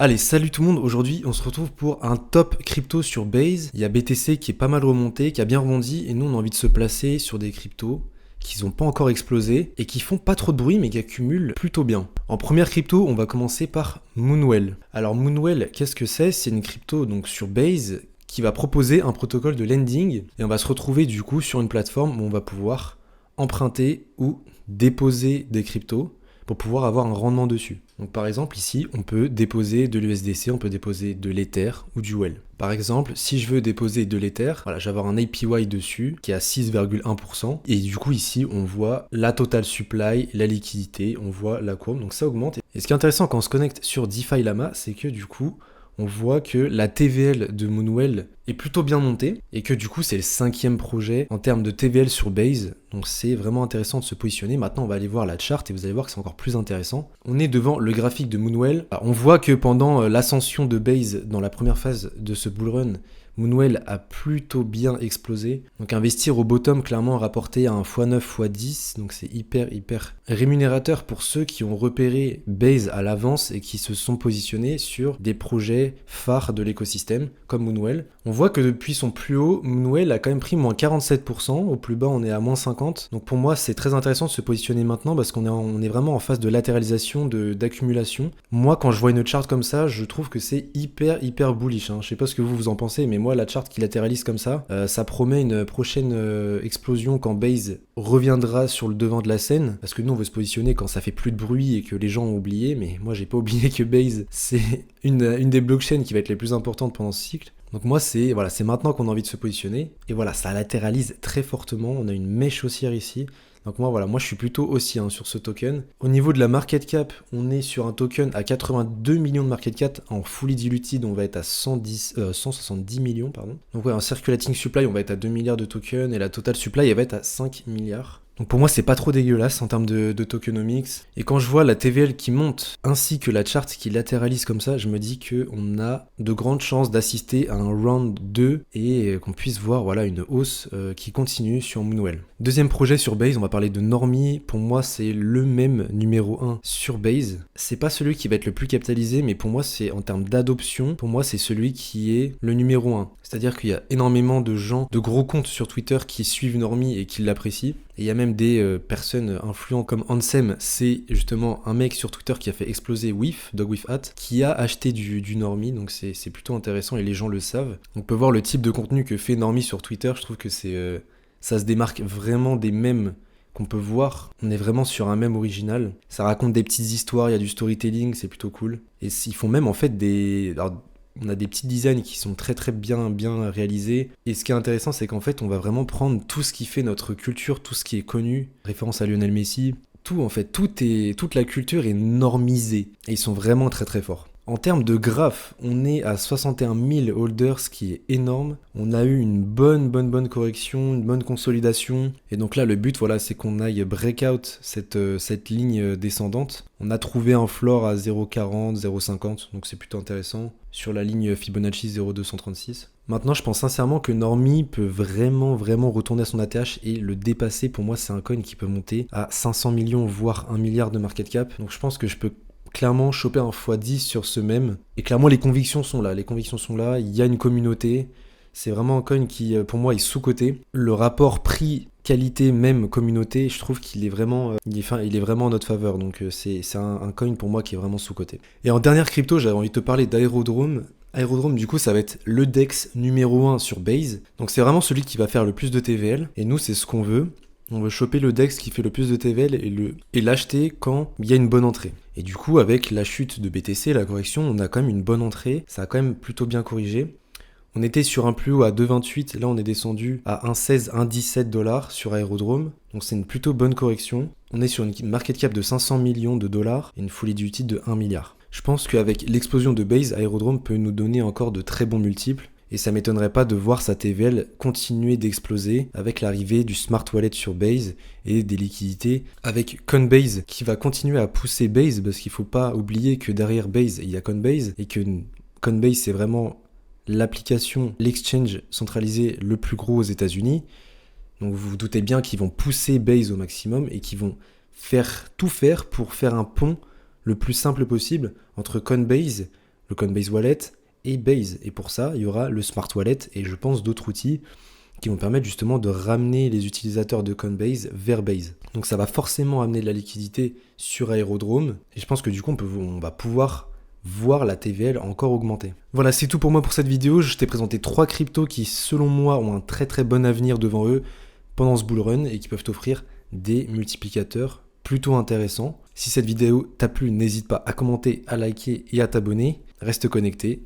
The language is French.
Allez, salut tout le monde, aujourd'hui on se retrouve pour un top crypto sur Base. Il y a BTC qui est pas mal remonté, qui a bien rebondi, et nous on a envie de se placer sur des cryptos qui n'ont pas encore explosé et qui font pas trop de bruit mais qui accumulent plutôt bien. En première crypto, on va commencer par Moonwell. Alors Moonwell, qu'est-ce que c'est? C'est une crypto donc sur Base qui va proposer un protocole de lending et on va se retrouver du coup sur une plateforme où on va pouvoir emprunter ou déposer des cryptos pour pouvoir avoir un rendement dessus. Donc par exemple ici, on peut déposer de l'USDC, on peut déposer de l'Ether ou du WEL. Par exemple, si je veux déposer de l'Ether, voilà, je vais avoir un APY dessus qui est à 6,1%. Et du coup ici, on voit la total supply, la liquidité, on voit la courbe, donc ça augmente. Et ce qui est intéressant quand on se connecte sur DeFi Lama, c'est que du coup, on voit que la TVL de Moonwell est plutôt bien montée et que du coup c'est le 5e projet en termes de TVL sur Base. Donc c'est vraiment intéressant de se positionner. Maintenant on va aller voir la charte et vous allez voir que c'est encore plus intéressant. On est devant le graphique de Moonwell. Alors, on voit que pendant l'ascension de Base dans la première phase de ce bullrun, Moonwell a plutôt bien explosé. Donc investir au bottom clairement rapporté à un x9, x10. Donc c'est hyper rémunérateur pour ceux qui ont repéré Base à l'avance et qui se sont positionnés sur des projets phares de l'écosystème comme Moonwell. On voit que depuis son plus haut, Moonwell a quand même pris moins 47%. Au plus bas on est à moins 50%. Donc pour moi c'est très intéressant de se positionner maintenant parce qu'on est vraiment en phase de latéralisation, d'accumulation. Moi quand je vois une charte comme ça, je trouve que c'est hyper bullish. Je sais pas ce que vous en pensez, mais moi la charte qui latéralise comme ça, ça promet une prochaine explosion quand Base reviendra sur le devant de la scène, parce que nous on veut se positionner quand ça fait plus de bruit et que les gens ont oublié, mais moi j'ai pas oublié que Base c'est une des blockchains qui va être les plus importantes pendant ce cycle. Donc moi c'est maintenant qu'on a envie de se positionner, et voilà, ça latéralise très fortement, on a une mèche haussière ici. Donc moi je suis plutôt haussier sur ce token. Au niveau de la market cap, on est sur un token à 82 millions de market cap. En fully diluted, on va être à 170 millions. Donc ouais, en circulating supply, on va être à 2 milliards de tokens et la total supply, elle va être à 5 milliards. Donc pour moi, c'est pas trop dégueulasse en termes de tokenomics. Et quand je vois la TVL qui monte, ainsi que la chart qui latéralise comme ça, je me dis qu'on a de grandes chances d'assister à un round 2 et qu'on puisse voir une hausse qui continue sur Moonwell. Deuxième projet sur Base, on va parler de Normie. Pour moi, c'est le même numéro 1 sur Base. C'est pas celui qui va être le plus capitalisé, mais pour moi, c'est en termes d'adoption, pour moi, c'est celui qui est le numéro 1. C'est-à-dire qu'il y a énormément de gens, de gros comptes sur Twitter qui suivent Normie et qui l'apprécient. Et il y a même des personnes influentes comme Ansem, c'est justement un mec sur Twitter qui a fait exploser Dog with Hat, qui a acheté du Normie, donc c'est plutôt intéressant et les gens le savent. On peut voir le type de contenu que fait Normie sur Twitter, je trouve que ça se démarque vraiment des mèmes qu'on peut voir. On est vraiment sur un mème original. Ça raconte des petites histoires, il y a du storytelling, c'est plutôt cool. Et ils font même en fait on a des petits designs qui sont très bien réalisés. Et ce qui est intéressant, c'est qu'en fait, on va vraiment prendre tout ce qui fait notre culture, tout ce qui est connu, référence à Lionel Messi. Tout en fait, toute la culture est normisée. Et ils sont vraiment très forts. En termes de graphe, on est à 61 000 holders, ce qui est énorme. On a eu une bonne correction, une bonne consolidation. Et donc là, le but, c'est qu'on aille breakout cette ligne descendante. On a trouvé un floor à 0,40, 0,50, donc c'est plutôt intéressant. Sur la ligne Fibonacci 0,236. Maintenant, je pense sincèrement que Normie peut vraiment retourner à son ATH et le dépasser. Pour moi, c'est un coin qui peut monter à 500 millions, voire 1 milliard de market cap. Donc je pense que je peux clairement choper un x10 sur ce même. Et clairement, les convictions sont là. Il y a une communauté. C'est vraiment un coin qui, pour moi, est sous-coté. Le rapport prix-qualité, même communauté, je trouve qu'il est vraiment, il est vraiment en notre faveur. Donc c'est un coin pour moi qui est vraiment sous-coté. Et en dernière crypto, j'avais envie de te parler d'Aerodrome. Aerodrome, du coup, ça va être le DEX numéro 1 sur Base. Donc c'est vraiment celui qui va faire le plus de TVL. Et nous, c'est ce qu'on veut. On veut choper le DEX qui fait le plus de TVL et l'acheter quand il y a une bonne entrée. Et du coup, avec la chute de BTC, la correction, on a quand même une bonne entrée. Ça a quand même plutôt bien corrigé. On était sur un plus haut à 2,28. Là, on est descendu à 1,16, 1,17 $ sur Aerodrome. Donc c'est une plutôt bonne correction. On est sur une market cap de 500 millions de dollars et une fully diluted de 1 milliard. Je pense qu'avec l'explosion de Base, Aerodrome peut nous donner encore de très bons multiples. Et ça m'étonnerait pas de voir sa TVL continuer d'exploser avec l'arrivée du smart wallet sur Base et des liquidités avec Coinbase qui va continuer à pousser Base, parce qu'il faut pas oublier que derrière Base il y a Coinbase et que Coinbase c'est vraiment l'application, l'exchange centralisé le plus gros aux États-Unis. Donc vous vous doutez bien qu'ils vont pousser Base au maximum et qu'ils vont tout faire pour faire un pont le plus simple possible entre Coinbase, le Coinbase Wallet et Base. Et pour ça, il y aura le Smart Wallet et je pense d'autres outils qui vont permettre justement de ramener les utilisateurs de Coinbase vers Base. Donc ça va forcément amener de la liquidité sur Aerodrome et je pense que du coup on va pouvoir voir la TVL encore augmenter. Voilà, c'est tout pour moi pour cette vidéo. Je t'ai présenté 3 cryptos qui selon moi ont un très très bon avenir devant eux pendant ce bull run et qui peuvent t'offrir des multiplicateurs plutôt intéressants. Si cette vidéo t'a plu, n'hésite pas à commenter, à liker et à t'abonner. Reste connecté